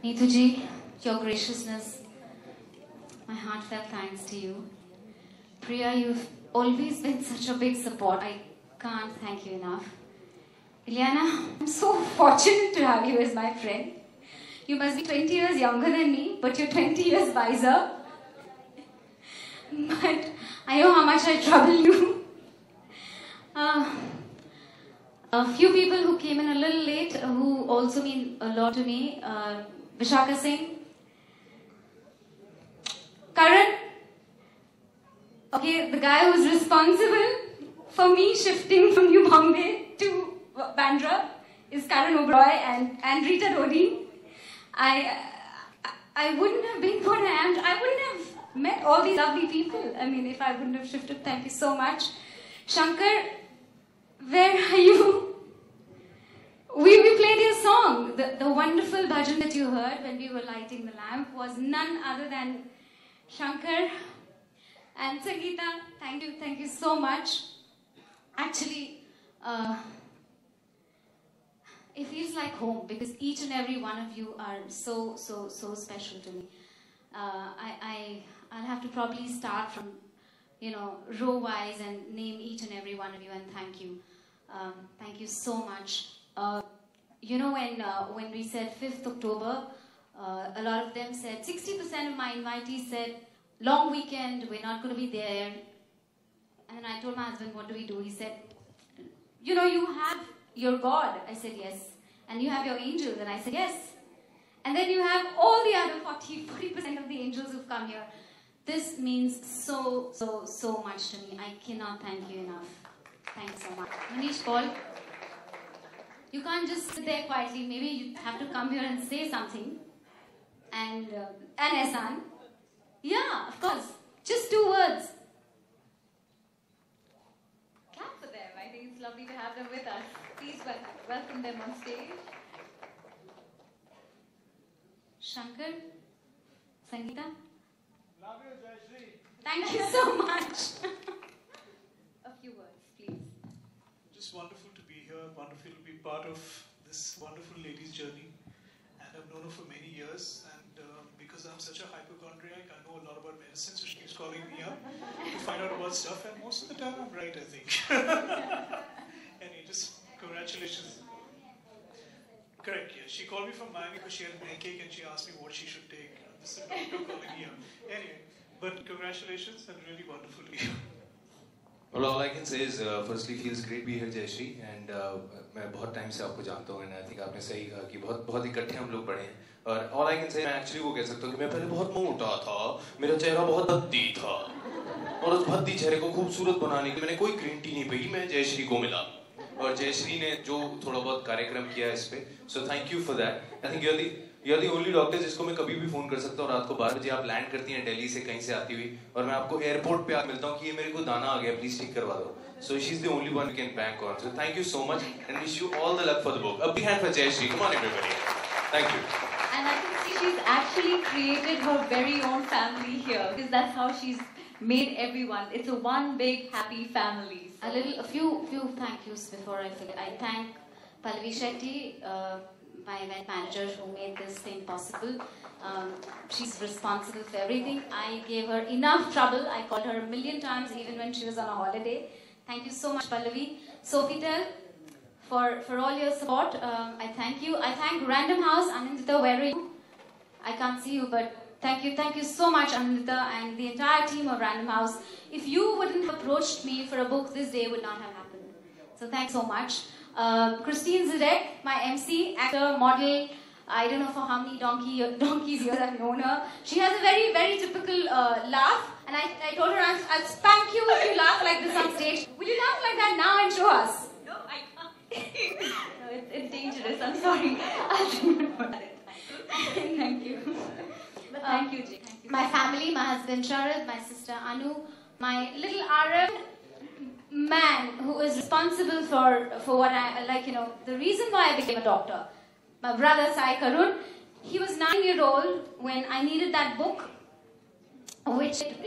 Neetuji, your graciousness, my heartfelt thanks to you. Priya, you've always been such a big support. I can't thank you enough. Ileana, I'm so fortunate to have you as my friend. You must be 20 years younger than me, but you're 20 years wiser. But I know how much I trouble you. A few people who came in a little late, who also mean a lot to me. Vishaka Singh. Karan. Okay, the guy who's responsible for me shifting from New Bombay to Bandra is Karan Oberoi and Rita Dodi. I wouldn't have been what I am. I wouldn't have met all these lovely people. I mean, if I wouldn't have shifted. Thank you so much. Shankar, where are you? We played your song. The wonderful bhajan that you heard when we were lighting the lamp was none other than Shankar and Sangeeta. Thank you so much. Actually, it feels like home because each and every one of you are so special to me. I'll have to probably start from, row wise and name each and every one of you and thank you. Thank you so much. When we said 5th October, a lot of them said, 60% of my invitees said, long weekend, we're not going to be there. And then I told my husband, what do we do? He said, you have your God. I said, yes. And you have your angels. And I said, yes. And then you have all the other 40% of the angels who've come here. This means so much to me. I cannot thank you enough. Thanks so much. Manish Paul, you can't just sit there quietly. Maybe you have to come here and say something. And Ehsan. Yeah, of course. Just 2 words. Clap for them. I think it's lovely to have them with us. Please welcome them on stage. Shankar, Sangeeta. Love you, Jayashree. Thank you so much. A few words, please. Just wonderful to be here. Wonderful to be part of this wonderful lady's journey. And I've known her for many years. And because I'm such a hypochondriac, I know a lot about medicine, so she keeps calling me up to find out about stuff. And most of the time, I'm right, I think. Anyway, just congratulations. Correct, yeah. She called me from Miami because she had an egg and she asked me what she should take. This is a doctor calling me up. Anyway, but congratulations and really wonderful to be here. Well, all I can say is, firstly, feels great to be here, Jayashree, and मैं बहुत time से आपको जानता हूँ, and I think आपने सही कहा कि बहुत इकट्ठे हम लोग पढ़े हैं, और all I can say मैं actually वो कह सकता हूँ कि मैं पहले बहुत मोटा था, मेरा चेहरा बहुत भद्दी था, और उस भद्दी चेहरे को खूबसूरत बनाने के लिए मैंने कोई ग्रीन टी नहीं पी, मैं जयश्री को मिला, और जयश्री ने जो थोड़ा बहुत कार्यक्रम किया इस पे, so thank you for that. I think you're the only doctor जिसको मैं कभी भी फोन कर सकता हूँ रात को 12 बजे आप लैंड करती हैं दिल्ली से कहीं से आती हुई और मैं आपको एयरपोर्ट पे आ मिलता हूँ कि ये मेरे को दाना आ गया प्लीज ठीक करवा दो. So she's the only one we can bank on. So thank you so much and wish you all the luck for the book. A big hand for Jayashree. Come on everybody. Thank you. And I can see she's actually created her very own family here because that's how she's made everyone. It's a one big happy family. So. A few thank yous before I forget. I thank Pallavi Shetty, my event manager who made this thing possible. She's responsible for everything. I gave her enough trouble. I called her a million times even when she was on a holiday. Thank you so much, Pallavi. Sofitel, for all your support. I thank you. I thank Random House. Anandita, where are you? I can't see you, but thank you so much, Anandita, and the entire team of Random House. If you wouldn't have approached me for a book, this day would not have happened. So thanks so much. Christine Zedek, my MC, actor, model. I don't know for how many donkeys years I've known her. She has a very typical laugh, and I told her I'll spank you if you laugh like this on stage. Will you laugh like that now and show us? No, I can't. No, it's dangerous. I'm sorry. I'll think about it. Thank you. But thank you, Jay. Thank you. My family, my husband Sharad, my sister Anu, my little Arab man who is responsible for what I like, the reason why I became a doctor. My brother Sai Karun, he was 9-year-old when I needed that book, which it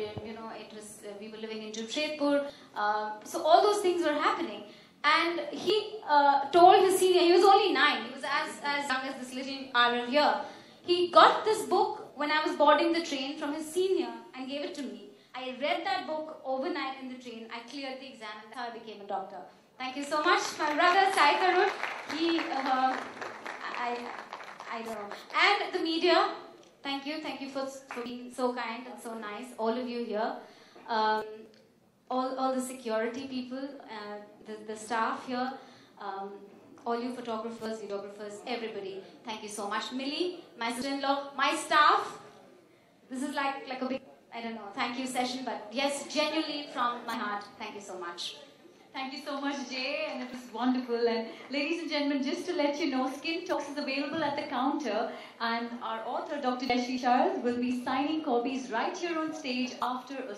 was we were living in Jamshedpur, so all those things were happening. And he told his senior, he was only 9, he was as young as this little Arab here. He got this book when I was boarding the train from his senior and gave it to me. I read that book overnight in the train. I cleared the exam and that's how I became a doctor. Thank you so much. My brother, Sai Tarun, he, I don't know. And the media, thank you for being so kind and so nice, all of you here. All the security people, the staff here, all you photographers, videographers, everybody, thank you so much. Millie, my sister-in-law, my staff. This is like a big, I don't know, thank you session, but yes, genuinely from my heart, thank you so much. Thank you so much, Jay, and it was wonderful. And ladies and gentlemen, just to let you know, Skin Talks is available at the counter, and our author, Dr. Jayashree Charles, will be signing copies right here on stage after a...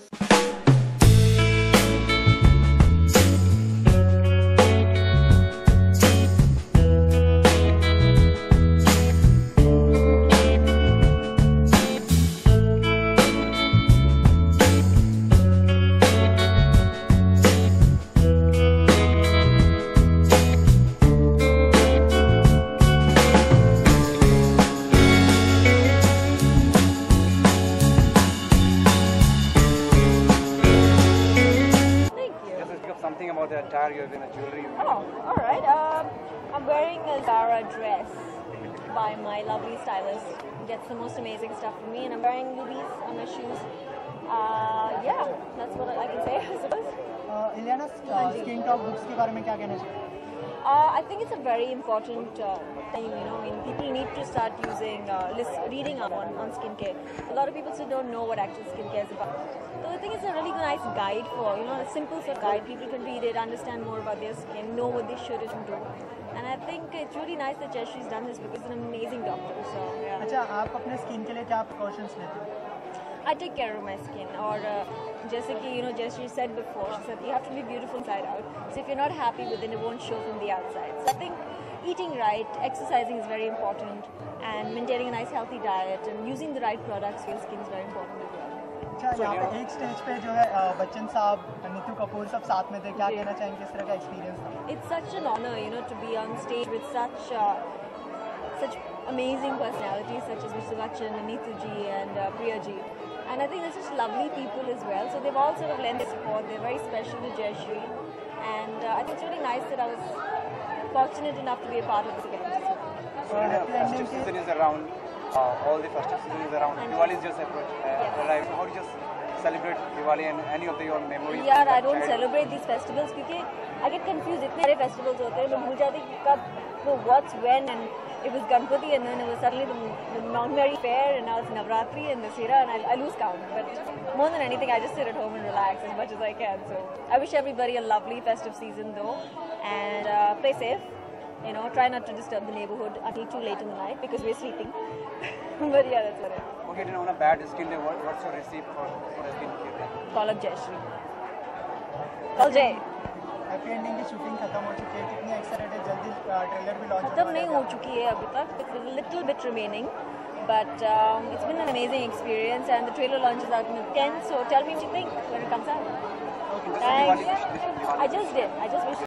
Something about the attire you have in the jewelry. Oh, alright. I'm wearing a Zara dress by my lovely stylist. Gets the most amazing stuff for me, and I'm wearing rubies on my shoes. Yeah, that's what I can say, I suppose. Ileana, Skin Talk books के बारे में क्या कहना चाहिए? I think it's a very important thing, you know. I mean, people need to start reading up on skincare. A lot of people still don't know what actual skincare is about. So I think it's a really nice guide for, you know, a simple sort of guide. People can read it, understand more about their skin, know what they should and do. And I think it's really nice that Jayashree's done this because he's an amazing doctor. So yeah. अच्छा, आप अपने skin के लिए क्या precautions लेते हो? I take care of my skin, or जैसे कि, you know, Jayashree said before, she said you have to be beautiful inside out. So if you're not happy with it, it won't show from the outside. So I think eating right, exercising is very important, and maintaining a nice healthy diet and using the right products for your skin is very important as well. अच्छा, यहाँ पे एक stage पे जो है बच्चन साहब, नीतू कपूर सब साथ में थे, क्या कहना चाहेंगे, किस तरह का एक्सपीरियंस था? It's such an honor, you know, to be on stage with such amazing personalities such as Mr. Bachchan and Neetu ji and Priya ji. And I think they're such lovely people as well. So they've all sort of lent their support. They're very special to Jayashree. And I think it's really nice that I was fortunate enough to be a part of this event. Festive season is around. All the festive season is around. Diwali is just arrived. How do you just celebrate Diwali and any of your memories? Yeah, I don't celebrate these festivals because I get confused. इतने सारे festivals होते हैं, मैं भूल जाती हूँ कब, what's when, and it was Ganpati, and then it was suddenly the Mount Mary Fair, and now it's Navratri and Dussehra, and I lose count. But more than anything, I just sit at home and relax as much as I can. So I wish everybody a lovely festive season though, and play safe. You know, try not to disturb the neighborhood until too late in the night because we're sleeping. But yeah, that's what it is. Okay, then on a bad skin day, what's your recipe for a skin care? Call up Jayashree. Call Jay. Happy ending की shooting खत्म हो चुकी है, कितनी excited है, जल्दी trailer भी launch खत्म नहीं हो चुकी है अभी तक. It's a little bit remaining, but it's been an amazing experience, and the trailer launches out on the 10th. So tell me what you think when it comes out. Okay, Thanks. I just did. I just wish.